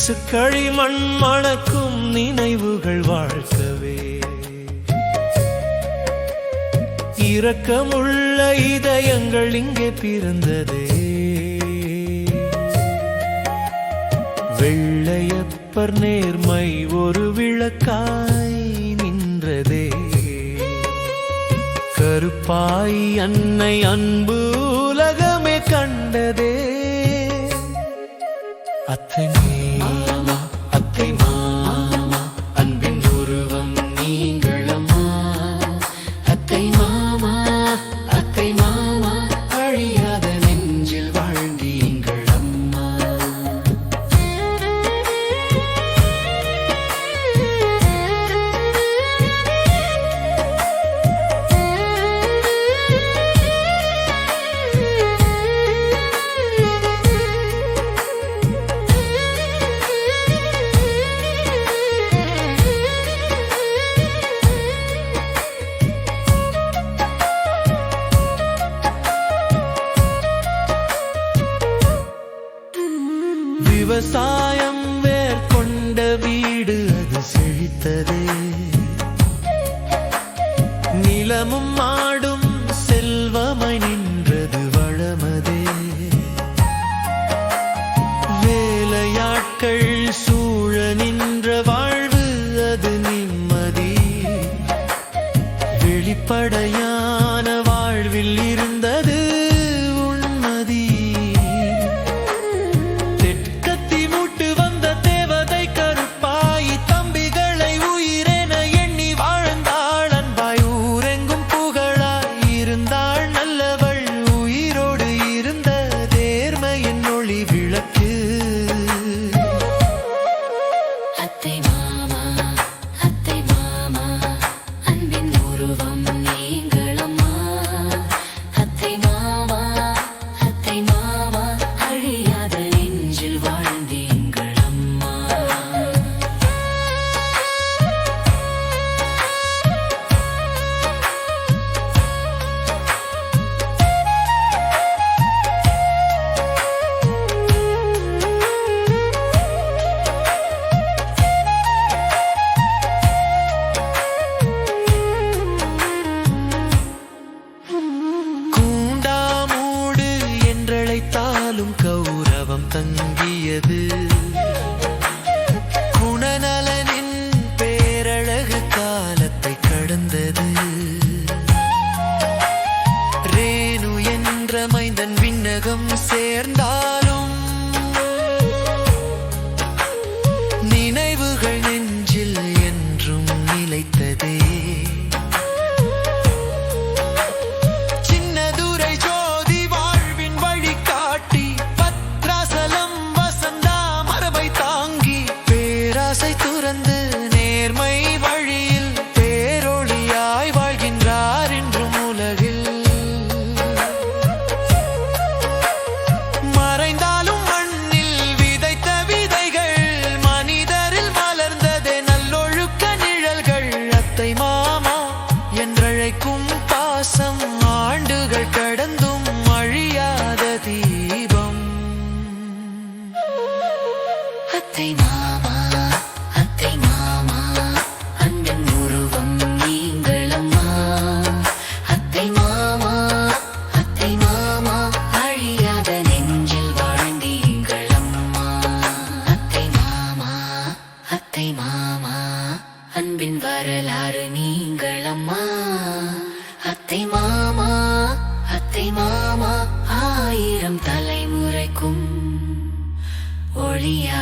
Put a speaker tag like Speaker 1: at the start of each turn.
Speaker 1: வீசுகளிமண் மணக்கும் நினைவுகள் வாழ்க்கவே இரக்கமுள்ள இதயங்கள் இங்கே பிறந்ததே வெள்ளையப்பர் நேர்மை ஒரு விளக்காய் நின்றதே கருப்பாய் அன்னை அன்பு உலகமே கண்டதே அத்தை மாமா அத்தை மாமா அன்பின் உருவம் நீங்களம்மா அத்தை மாமா அத்தை மாமா அழியாத நெஞ்சில் வாழ்ந்தீங்கள் அம்மா விவசாயம் வேர் கொண்ட வீடு அது செழித்ததே நிலமும் மாடும் செல்வமாய் நின்றது வளமதே வேலையாட்கள் சூழ நின்ற வாழ்வு அது நிம்மதி வெளிப்படையான வாழ்வில் இருந்தது கௌரவம் தங்கியது குணநலனின் பேரழகு காலத்தை கடந்தது ரேணு என்ற மைந்தன் விண்ணகம் சேர்ந்தாலும் நினைவுகள் நெஞ்சில் என்றும் நிலைத்ததே பாசம் ஆண்டுகள் கடந்தும் அழியாத தீபம் அத்தை மாமா அத்தை மாமா அன்பின் உருவம் நீங்களம்மா அத்தை மாமா அத்தை மாமா அழியாத நெஞ்சில் வாழ்ந்தீங்களம்மா அத்தை மாமா அத்தை மாமா அன்பின் வரலாறு நீங்களம்மா அத்தை மாமா அத்தை மாமா 1000 தலைமுறைக்கும் ஒளியா